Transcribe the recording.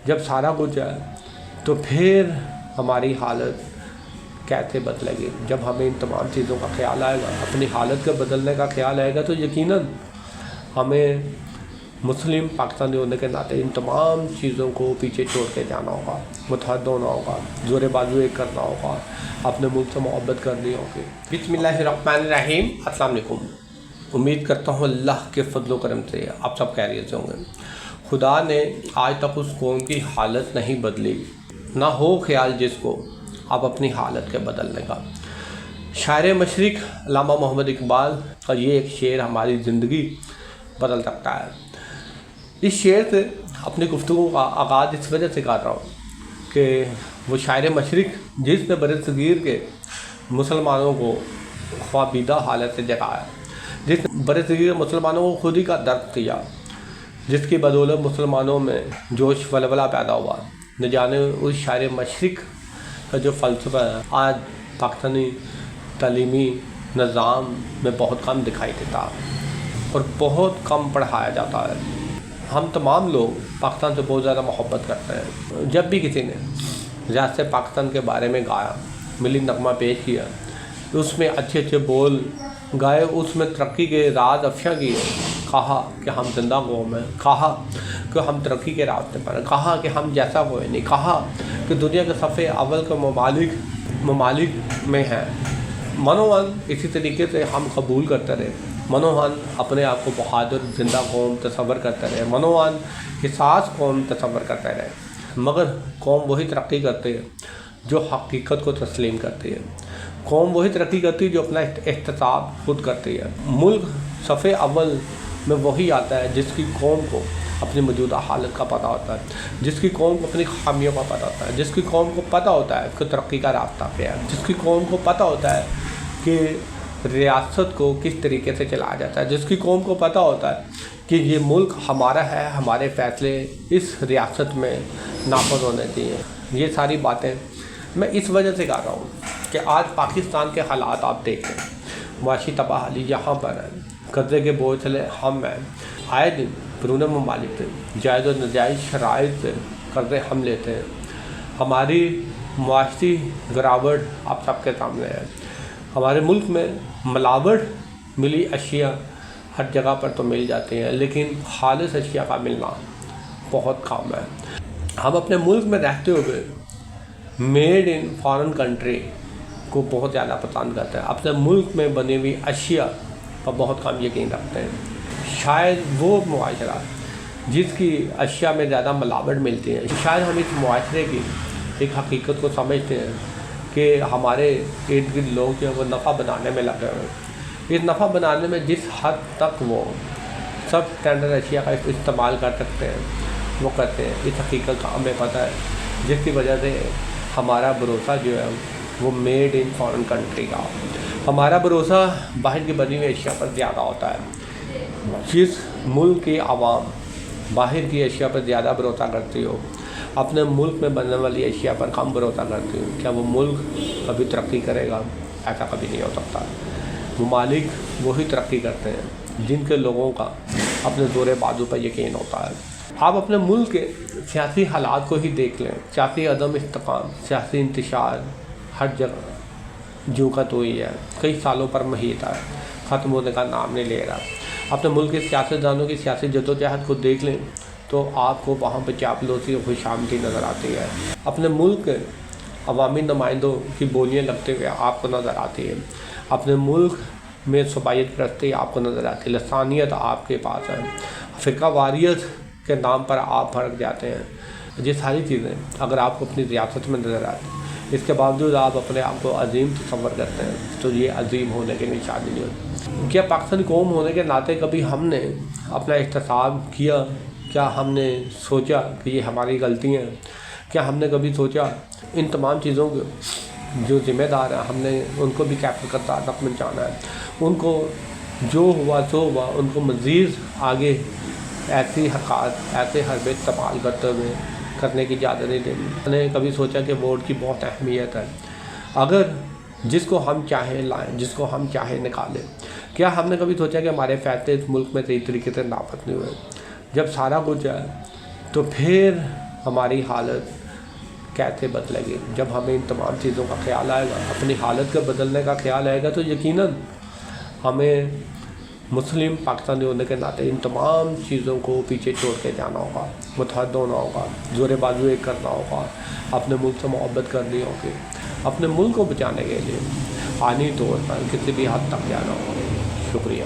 جب سارا کچھ ہے تو پھر ہماری حالت کیسے بدلے گی؟ جب ہمیں ان تمام چیزوں کا خیال آئے گا، اپنی حالت کے بدلنے کا خیال آئے گا، تو یقیناً ہمیں مسلم پاکستانی ہونے کے ناطے ان تمام چیزوں کو پیچھے چھوڑ کے جانا ہوگا، متحد ہونا ہوگا، زور بازو ایک کرنا ہوگا، اپنے ملک سے محبت کرنی ہوگی۔ بسم اللہ الرحمن الرحیم۔ السلام علیکم۔ امید کرتا ہوں اللہ کے فضل و کرم سے آپ سب خیریت سے ہوں گے۔ خدا نے آج تک اس قوم کی حالت نہیں بدلی، نہ ہو خیال جس کو اب اپنی حالت کے بدلنے کا۔ شاعر مشرق علامہ محمد اقبال کا یہ ایک شعر ہماری زندگی بدل سکتا ہے۔ اس شعر سے اپنی گفتگو کا آغاز اس وجہ سے کر رہا ہوں کہ وہ شاعر مشرق جس نے بر صغیر کے مسلمانوں کو خوابیدہ حالت سے جگایا، جس نے بر صغیر مسلمانوں کو خودی کا درد دیا، جس کی بدولت مسلمانوں میں جوش ولولہ پیدا ہوا، نہ جانے اس شاعر مشرق کا جو فلسفہ ہے آج پاکستانی تعلیمی نظام میں بہت کم دکھائی دیتا اور بہت کم پڑھایا جاتا ہے۔ ہم تمام لوگ پاکستان سے بہت زیادہ محبت کرتے ہیں۔ جب بھی کسی نے ریاست پاکستان کے بارے میں گایا، ملی نغمہ پیش کیا، اس میں اچھے اچھے بول گائے، اس میں ترقی کے راز افشاں کیے، کہا کہ ہم زندہ قوم ہیں، کہا کہ ہم ترقی کے راستے پر ہیں، کہا کہ ہم جیسا کوئی نہیں، کہا کہ دنیا کے صفحے اول کے ممالک میں ہیں۔ منوان اسی طریقے سے ہم قبول کرتے رہے، منوان اپنے آپ کو بہادر زندہ قوم تصور کرتے رہے، منوان حساس قوم تصور کرتے رہے، مگر قوم وہی ترقی کرتے ہے جو حقیقت کو تسلیم کرتی ہے، قوم وہی ترقی کرتی ہے جو اپنا احتساب خود کرتی ہے۔ ملک صفحے اول میں وہی آتا ہے جس کی قوم کو اپنی موجودہ حالت کا پتہ ہوتا ہے، جس کی قوم کو اپنی خامیوں کا پتہ ہوتا ہے، جس کی قوم کو پتہ ہوتا ہے کہ ترقی کا راستہ کیا ہے، جس کی قوم کو پتہ ہوتا ہے کہ ریاست کو کس طریقے سے چلایا جاتا ہے، جس کی قوم کو پتہ ہوتا ہے کہ یہ ملک ہمارا ہے، ہمارے فیصلے اس ریاست میں نافذ ہونے چاہیے۔ یہ ساری باتیں میں اس وجہ سے کہہ رہا ہوں کہ آج پاکستان کے حالات آپ دیکھیں، معاشی تباہی یہاں پر ہے، قرضے کے بوجھ تلے ہم ہیں، آئے دن بیرون ممالک سے جائز و ناجائز شرائط سے قرضے ہم لیتے ہیں، ہماری معاشی گراوٹ آپ سب کے سامنے ہے، ہمارے ملک میں ملاوٹ ملی اشیاء ہر جگہ پر تو مل جاتی ہیں، لیکن خالص اشیاء کا ملنا بہت کم ہے۔ ہم اپنے ملک میں رہتے ہوئے میڈ ان فارن کنٹری کو بہت زیادہ پسند کرتے ہیں، اپنے ملک میں بنی ہوئی اشیاء پر بہت کم یقین رکھتے ہیں۔ شاید وہ معاشرہ جس کی اشیاء میں زیادہ ملاوٹ ملتی ہے، شاید ہم اس معاشرے کی ایک حقیقت کو سمجھتے ہیں کہ ہمارے ارد گرد لوگ جو ہے وہ نفع بنانے میں لگے ہوئے ہیں، اس نفع بنانے میں جس حد تک وہ سب اسٹینڈرڈ اشیاء کا استعمال کر سکتے ہیں وہ کرتے ہیں۔ اس حقیقت کا ہمیں پتہ ہے، جس کی وجہ سے ہمارا بھروسہ جو ہے وہ میڈ ان فارن کنٹری کا، ہمارا بھروسہ باہر کی بنی ہوئی اشیاء پر زیادہ ہوتا ہے۔ جس ملک کی عوام باہر کی اشیاء پر زیادہ بھروسہ کرتی ہو، اپنے ملک میں بننے والی اشیاء پر کم بھروسہ کرتی ہو، کیا وہ ملک کبھی ترقی کرے گا؟ ایسا کبھی نہیں ہو سکتا۔ ممالک وہی ترقی کرتے ہیں جن کے لوگوں کا اپنے زور بازو پر یقین ہوتا ہے۔ آپ اپنے ملک کے سیاسی حالات کو ہی دیکھ لیں، سیاسی عدم استحکام، سیاسی انتشار ہر جگہ جو کا تو ہی ہے، کئی سالوں پر محیط ہے، ختم ہونے کا نام نہیں لے رہا۔ اپنے ملک کے سیاستدانوں کی سیاسی جدوجہد کو دیکھ لیں تو آپ کو وہاں پہ چاپلوسی اور خوشامدی نظر آتی ہے، اپنے ملک کے عوامی نمائندوں کی بولیاں لگتے ہوئے آپ کو نظر آتی ہے، اپنے ملک میں صوبائیت پرستی آپ کو نظر آتی ہے، لسانیت آپ کے پاس ہے، فرقہ واریت کے نام پر آپ بھڑک جاتے ہیں۔ یہ ساری چیزیں اگر آپ کو اپنی ریاست میں نظر آتی ہیں، اس کے باوجود آپ اپنے آپ کو عظیم تصور کرتے ہیں، تو یہ عظیم ہونے کی نشانی نہیں ہوتی۔ کیا پاکستانی قوم ہونے کے ناطے کبھی ہم نے اپنا احتساب کیا؟ کیا ہم نے سوچا کہ یہ ہماری غلطیاں ہیں؟ کیا ہم نے کبھی سوچا ان تمام چیزوں کے جو ذمہ دار ہیں ہم نے ان کو بھی کیپچر کرتا تک پہنچانا ہے، ان کو جو ہوا سو ہوا، ان کو مزید آگے ایسی حرکات ایسے حربے استعمال کرتے ہوئے کرنے کی اجازت نہیں دینی۔ ہم نے کبھی سوچا کہ ووٹ کی بہت اہمیت ہے، اگر جس کو ہم چاہیں لائیں، جس کو ہم چاہیں نکالیں؟ کیا ہم نے کبھی سوچا کہ ہمارے فیصلے اس ملک میں صحیح طریقے سے نافذ نہیں ہوئے؟ جب سارا کچھ ہے تو پھر ہماری حالت کیسے بدلے گی. جب ہمیں ان تمام چیزوں کا خیال آئے گا, اپنی حالت کے بدلنے کا خیال آئے گا, تو یقیناً ہمیں مسلم پاکستانی ہونے کے ناطے ان تمام چیزوں کو پیچھے چھوڑ کے جانا ہوگا, متحد ہونا ہوگا, زور بازو ایک کرنا ہوگا, اپنے ملک سے محبت کرنی ہوگی, اپنے ملک کو بچانے کے لیے آنی طور پر کسی بھی حد تک جانا ہوگا. شکریہ.